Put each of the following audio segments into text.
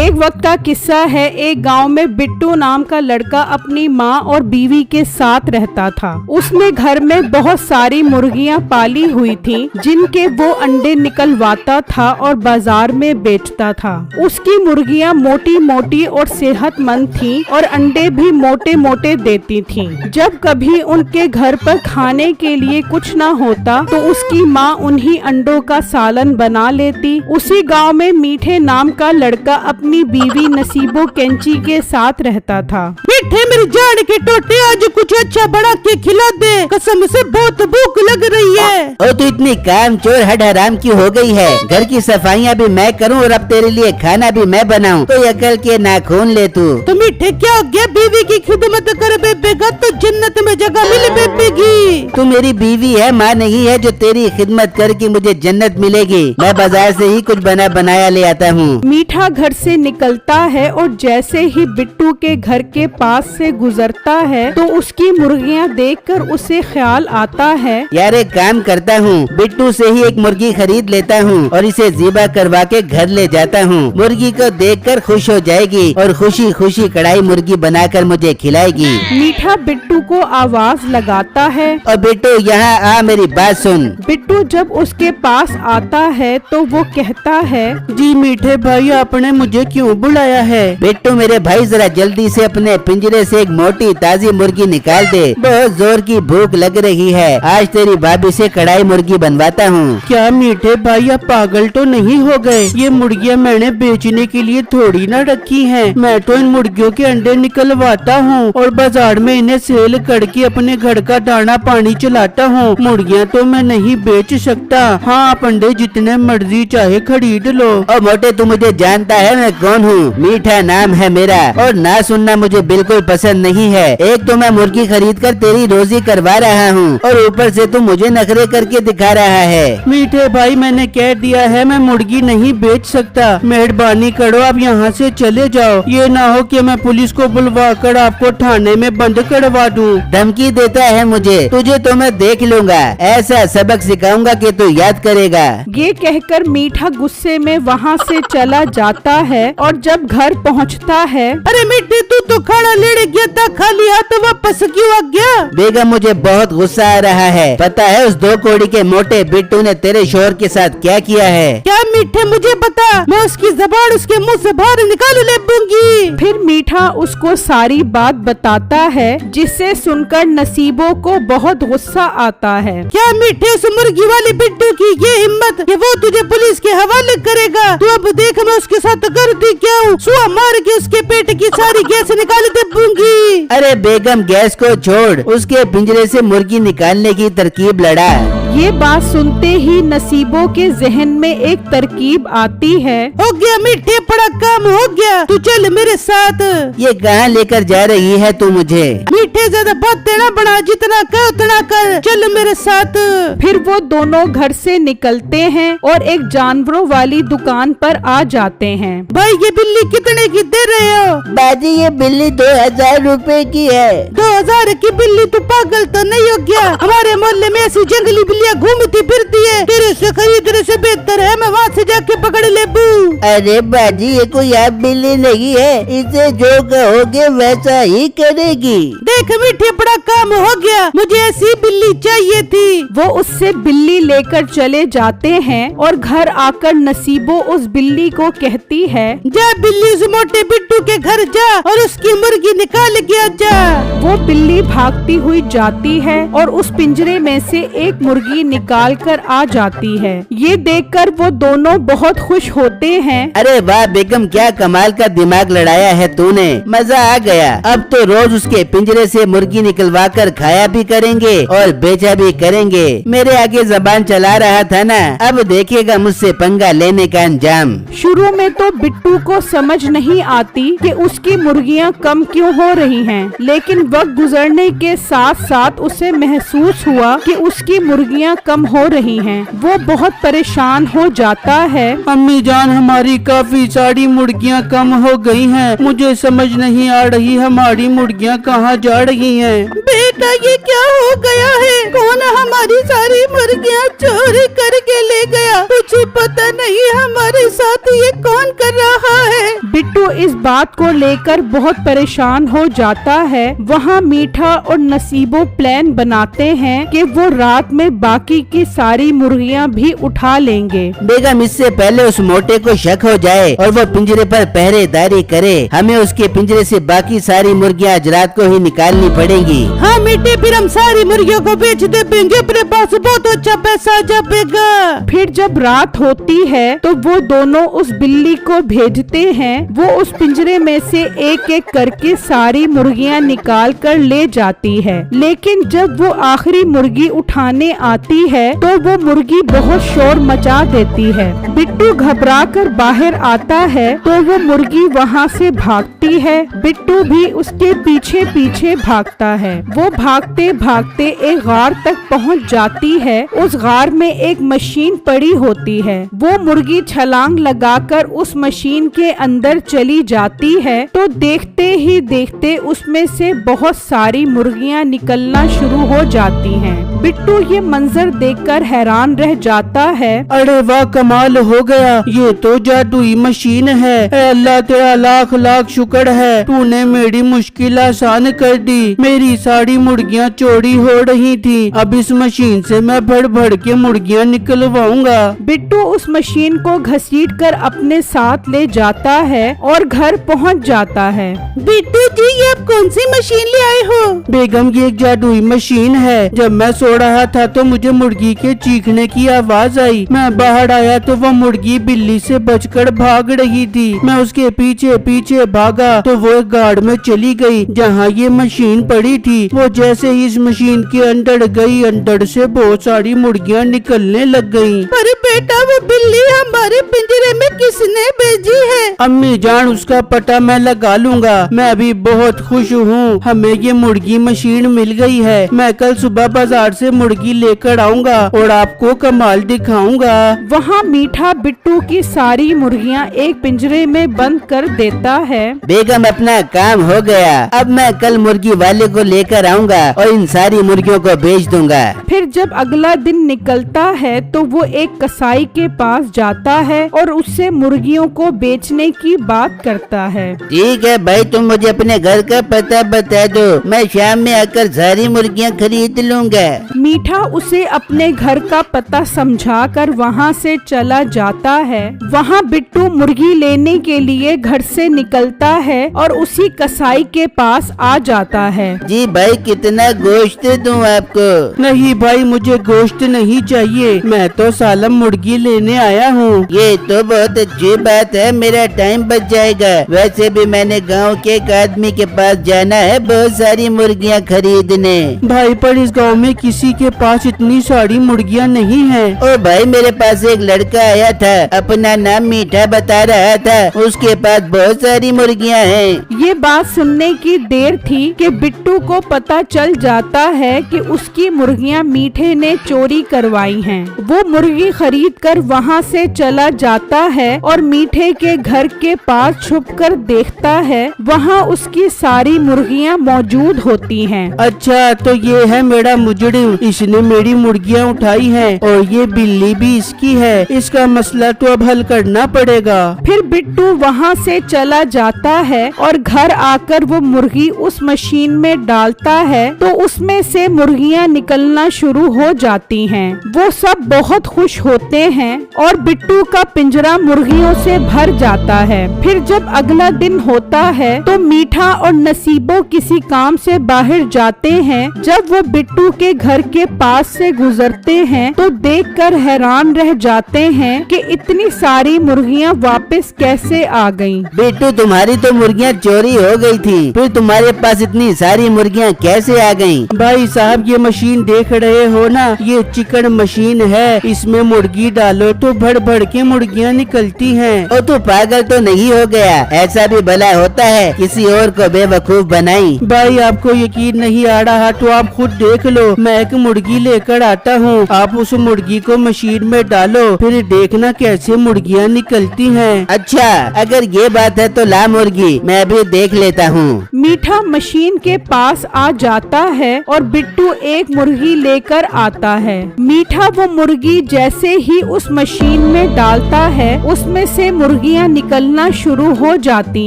एक वक्त का किस्सा है। एक गांव में बिट्टू नाम का लड़का अपनी माँ और बीवी के साथ रहता था। उसने घर में बहुत सारी मुर्गियाँ पाली हुई थीं, जिनके वो अंडे निकलवाता था और बाजार में बेचता था। उसकी मुर्गियाँ मोटी मोटी और सेहतमंद थीं और अंडे भी मोटे मोटे देती थीं। जब कभी उनके घर पर खाने के लिए कुछ न होता तो उसकी माँ उन्हीं अंडों का सालन बना लेती। उसी गांव में मीठे नाम का लड़का अपनी बीवी नसीबो कैंची के साथ रहता था। मीठे मेरी जान के टोटे, आज कुछ अच्छा बना के खिला दे, कसम से बहुत भूख लग रही है। ओ तू इतनी काम चोर हड हराम की हो गई है। घर की सफाइयाँ भी मैं करूँ और अब तेरे लिए खाना भी मैं बनाऊँ, तो अकल के नाखून ले तू। तो मीठे क्या हो गया, बीवी की खिदमत कर बेबेगा तो जन्नत में जगह मिल बेबेगी। तू मेरी बीवी है, माँ नहीं है जो तेरी खिदमत करके मुझे जन्नत मिलेगी। मैं बाजार से ही कुछ बना बनाया ले आता हूँ। मीठा घर से निकलता है और जैसे ही बिट्टू के घर के पास से गुजरता है तो उसकी मुर्गियाँ देखकर उसे ख्याल आता है, यार एक काम करता हूँ, बिट्टू से ही एक मुर्गी खरीद लेता हूँ और इसे ज़िबा करवा के घर ले जाता हूँ। मुर्गी को देखकर खुश हो जाएगी और खुशी खुशी कढ़ाई मुर्गी बनाकर मुझे खिलाएगी। मीठा बिट्टू को आवाज लगाता है, और बिट्टू यहाँ आ, मेरी बात सुन। बिट्टू जब उसके पास आता है तो वो कहता है, जी मीठे भाई, आपने मुझे क्यों बुलाया है? बिट्टू मेरे भाई, जरा जल्दी से अपने पिंजरे से एक मोटी ताजी मुर्गी निकाल दे। बहुत जोर की भूख लग रही है। आज तेरी भाभी से कढ़ाई मुर्गी बनवाता हूँ। क्या मीठे भाई, आप पागल तो नहीं हो गए? ये मुर्गियाँ मैंने बेचने के लिए थोड़ी ना रखी हैं। मैं तो इन मुर्गियों के अंडे निकलवाता हूँ और बाजार में इन्हें सेल करके अपने घर का दाना पानी चलाता हूँ। मुर्गियाँ तो मैं नहीं बेच सकता। हाँ, आप अंडे जितने मर्जी चाहे खरीद लो। और मोटे, तू मुझे जानता है मैं कौन हूँ? मीठा नाम है मेरा और ना सुनना मुझे बिल्कुल पसंद नहीं है। एक तो मैं मुर्गी खरीद कर तेरी रोजी करवा रहा हूँ और ऊपर से तू मुझे नखरे करके दिखा रहा है। मीठे भाई, मैंने कह दिया है मैं मुर्गी नहीं बेच सकता। मेहरबानी करो, आप यहाँ से चले जाओ। ये ना हो कि मैं पुलिस को बुलवा कर आपको थाने में बंद करवा दूँ। धमकी देता है मुझे? तुझे तो मैं देख लूंगा, ऐसा सबक सिखाऊंगा कि तू याद करेगा। ये कहकर मीठा गुस्से में वहाँ से चला जाता है और जब घर पहुँचता है, अरे मीठे, तू तो खाना लेने गया था, खाली हाथ वापस क्यों आ गया? बेगम, मुझे बहुत गुस्सा आ रहा है। पता है उस 2 कौड़ी के मोटे बिट्टू ने तेरे शोहर के साथ क्या किया है? क्या मीठे, मुझे बता, मैं उसकी ज़बान उसके मुंह से बाहर निकाल ले दूंगी। फिर मीठा उसको सारी बात बताता है, जिसे सुनकर नसीबों को बहुत गुस्सा आता है। क्या मीठे, उस मुर्गी वाले बिट्टू की ये हिम्मत कि वो तुझे पुलिस के हवाले करेगा? तू अब देख मैं उसके साथ करती क्या हूँ। सुआ मार के उसके पेट की सारी गैस निकाल दूंगी। अरे बेगम, गैस को छोड़, उसके पिंजरे से मुर्गी निकालने की तरकीब लड़ा। ये बात सुनते ही नसीबों के जहन में एक तरकीब आती है। हो गया मीठे, बड़ा काम हो गया, तू चल मेरे साथ। ये कहाँ लेकर जा रही है तू मुझे? मीठे, ज्यादा बात देना बना, जितना कर उतना कर, चल मेरे साथ। फिर वो दोनों घर से निकलते हैं और एक जानवरों वाली दुकान पर आ जाते हैं। भाई, ये बिल्ली कितने की दे रहे हो? बाजी, ये बिल्ली 2000 रुपए की है। 2000 की बिल्ली? तू पागल तो नहीं हो गया? हमारे मोहल्ले में ऐसी जंगली बिल्लियाँ घूमती फिरती है, तेरे से खरीदने से बेहतर है मैं वहाँ से जाके पकड़ ले बू। अरे बाजी, ये कोई आप बिल्ली नहीं है, इसे जो कहोगे वैसा ही करेगी। देख मीठे, बड़ा काम हो गया, मुझे ऐसी बिल्ली चाहिए थी। वो उससे बिल्ली लेकर चले जाते हैं और घर आकर नसीबो उस बिल्ली को कहती है, जा बिल्ली, उस मोटे बिट्टू के घर जा और उसकी मुर्गी निकाल के आ जा। वो बिल्ली भागती हुई जाती है और उस पिंजरे में से एक मुर्गी निकाल कर आ जाती है। ये देखकर वो दोनों बहुत खुश होते हैं। अरे वाह बेगम, क्या कमाल का दिमाग लड़ाया है तूने, मजा आ गया। अब तो रोज उसके पिंजरे से मुर्गी निकलवा कर खाया भी करेंगे और बेचा भी करेंगे। मेरे आगे जबान चला रहा था ना, अब देखेगा मुझसे पंगा लेने का अंजाम। शुरू में तो बिट्टू को समझ नहीं आती कि उसकी मुर्गियाँ कम क्यों हो रही हैं, लेकिन वक्त गुजरने के साथ साथ उसे महसूस हुआ कि उसकी मुर्गियाँ कम हो रही हैं। वो बहुत परेशान हो जाता है। अम्मी जान, हमारी काफी सारी मुर्गियाँ कम हो गई हैं। मुझे समझ नहीं आ रही हमारी मुर्गियाँ कहाँ जा रही हैं। बेटा, ये क्या हो गया है? कौन हमारी सारी मुर्गियाँ चोरी करके ले गया? कुछ पता नहीं हमारे साथ ये कौन कर रहा है। बिट्टू बिट्टू इस बात को लेकर बहुत परेशान हो जाता है। वहाँ मीठा और नसीबो प्लान बनाते हैं कि वो रात में बाकी की सारी मुर्गियाँ भी उठा लेंगे। बेगम, इससे पहले उस मोटे को शक हो जाए और वो पिंजरे पर पहरेदारी करे, हमें उसके पिंजरे से बाकी सारी मुर्गियाँ आज रात को ही निकालनी पड़ेंगी। हाँ मिट्टी, फिर हम सारी मुर्गियों को बेच देंगे, अपने पास बहुत अच्छा पैसा आ जाएगा। फिर जब रात होती है तो वो दोनों उस बिल्ली को भेजते हैं। वो उस पिंजरे में से एक एक करके सारी मुर्गियां निकाल कर ले जाती है, लेकिन जब वो आखिरी मुर्गी उठाने आती है तो वो मुर्गी बहुत शोर मचा देती है। बिट्टू घबरा कर बाहर आता है तो वो मुर्गी वहाँ से भागती है। बिट्टू भी उसके पीछे पीछे भागता है। वो भागते भागते एक गार तक पहुँच जाती है। उस गार में एक मशीन पड़ी होती है। वो मुर्गी छलांग लगाकर उस मशीन के अंदर चली जाती है तो देखते ही देखते उसमें से बहुत सारी मुर्गियां निकलना शुरू हो जाती हैं। बिट्टू ये मंजर देखकर हैरान रह जाता है। अरे वाह, कमाल हो गया, ये तो जादुई मशीन है। ऐ अल्लाह, तेरा लाख लाख शुक्र है, तूने मेरी मुश्किल आसान कर दी। मेरी सारी मुर्गियाँ चोरी हो रही थी, अब इस मशीन से मैं भर भर के मुर्गियाँ निकलवाऊंगा। बिट्टू उस मशीन को घसीट कर अपने साथ ले जाता है और घर पहुंच जाता है। बिट्टू जी, ये आप कौन सी मशीन ले आए हो? बेगम, ये एक जादुई मशीन है। जब मैं सो रहा था तो मुझे मुर्गी के चीखने की आवाज आई। मैं बाहर आया तो वो मुर्गी बिल्ली से बचकर भाग रही थी। मैं उसके पीछे पीछे भागा तो वो एक गार्ड में चली गई जहाँ ये मशीन पड़ी थी। वो जैसे ही इस मशीन के अंदर गई, अंदर से बहुत सारी मुर्गियाँ निकलने लग गयी। अरे बेटा, वो बिल्ली हमारे पिंजरे में किसने भेजी है? अम्मी जान, उसका पता मैं लगा लूंगा। मैं अभी बहुत खुश हूँ, हमें ये मुर्गी मशीन मिल गई है। मैं कल सुबह बाजार से मुर्गी लेकर आऊंगा और आपको कमाल दिखाऊंगा। वहाँ मीठा बिट्टू की सारी मुर्गियाँ एक पिंजरे में बंद कर देता है। बेगम, अपना काम हो गया। अब मैं कल मुर्गी वाले को लेकर आऊंगा और इन सारी मुर्गियों को बेच दूंगा। फिर जब अगला दिन निकलता है तो वो एक कसाई के पास जाता है और उससे मुर्गियों को बेचने की बात करता है। ठीक है भाई, तुम मुझे अपने घर का पता बता दो, मैं शाम में आकर सारी मुर्गियाँ खरीद लूंगा। मीठा उसे अपने घर का पता समझाकर वहाँ से चला जाता है। वहाँ बिट्टू मुर्गी लेने के लिए घर से निकलता है और उसी कसाई के पास आ जाता है। जी भाई, कितना गोश्त दूं आपको? नहीं भाई, मुझे गोश्त नहीं चाहिए, मैं तो सालम मुर्गी लेने आया हूँ। ये तो बहुत अच्छी बात है, मेरा टाइम बच जाएगा। वैसे भी मैंने गांव के एक आदमी के पास जाना है बहुत सारी मुर्गियाँ खरीदने। भाई, पर इस गांव में किसी के पास इतनी सारी मुर्गियाँ नहीं हैं। ओ भाई, मेरे पास एक लड़का आया था, अपना नाम मीठा बता रहा था, उसके पास बहुत सारी मुर्गियाँ हैं। ये बात सुनने की देर थी कि बिट्टू को पता चल जाता है कि उसकी मुर्गियाँ मीठे ने चोरी करवाई हैं। वो मुर्गी खरीद कर वहाँ से चला जाता है और मीठे के घर के पास छुपकर देखता है। वहाँ उसकी सारी मुर्गियाँ मौजूद होती हैं। अच्छा, तो ये है मेरा मुजरिम, इसने मेरी मुर्गियाँ उठाई हैं और ये बिल्ली भी इसकी है। इसका मसला तो अब हल करना पड़ेगा। फिर बिट्टू वहाँ से चला जाता है और घर आकर वो मुर्गी उस मशीन में डालता है तो उसमें से मुर्गियाँ निकलना शुरू हो जाती हैं। वो सब बहुत खुश होते हैं और बिट्टू का पिंजरा मुर्गियों से भर जाता है। फिर जब अगला दिन होता है तो मीठा और नसीबो किसी काम से बाहर जाते हैं। जब वो बिट्टू के घर के पास से गुजरते हैं तो देखकर हैरान रह जाते हैं कि इतनी सारी मुर्गियाँ वापस कैसे आ गईं। बिट्टू, तुम्हारी तो मुर्गियाँ चोरी हो गई थी, फिर तुम्हारे पास इतनी सारी मुर्गियाँ कैसे आ गईं? भाई साहब, ये मशीन देख रहे हो ना, ये चिकन मशीन है। इसमें मुर्गी डालो तो भर भर के मुर्गियाँ निकलती हैं। ओ, तू पागल तो नहीं हो गया? ऐसा भी भला होता है, किसी और को बेवकूफ बनाई। भाई, आपको यकीन नहीं आ रहा तो आप खुद देख लो। मैं एक मुर्गी लेकर आता हूँ, आप उस मुर्गी को मशीन में डालो, फिर देखना कैसे मुर्गियाँ निकलती हैं। अच्छा, अगर ये बात है तो ला मुर्गी, मैं भी देख लेता हूँ। मीठा मशीन के पास आ जाता है और बिट्टू एक मुर्गी लेकर आता है। मीठा वो मुर्गी जैसे ही उस मशीन में डालता है उसमें से मुर्गियां निकलना शुरू हो जाती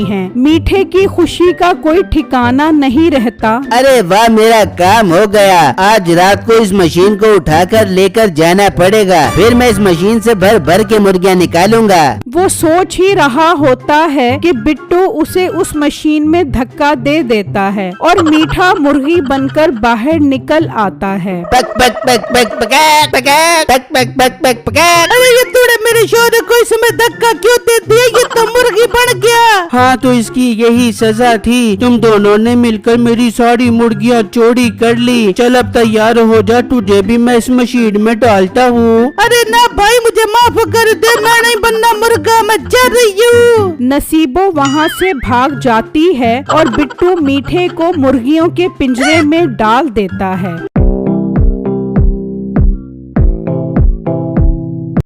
हैं। मीठे की खुशी का कोई ठिकाना नहीं रहता। अरे वाह, मेरा काम हो गया। आज रात को इस मशीन को उठाकर लेकर जाना पड़ेगा, फिर मैं इस मशीन से भर भर के मुर्गियां निकालूंगा। वो सोच ही रहा होता है कि बिट्टू उसे उस मशीन में धक्का दे देता है और मीठा मुर्गी बनकर बाहर निकल आता है। पक पक पक पक पक पक पक पक पक पक पक। अरे ये तूने मेरे शोहर को इसमें धक्का क्यों दे दिया? ये तो मुर्गी बन गया। हाँ, तो इसकी यही सजा थी। तुम दोनों ने मिलकर मेरी सारी मुर्गियाँ चोरी कर ली। चल अब तैयार हो जा, तुझे भी मैं इस मशीन में डालता हूँ। अरे ना भाई, मुझे माफ कर दे, ना नहीं बनना मुर्गा, मैं जा रही हूँ। नसीबो वहाँ से भाग जाती है और बिट्टू मीठे को मुर्गियों के पिंजरे में डाल देता है।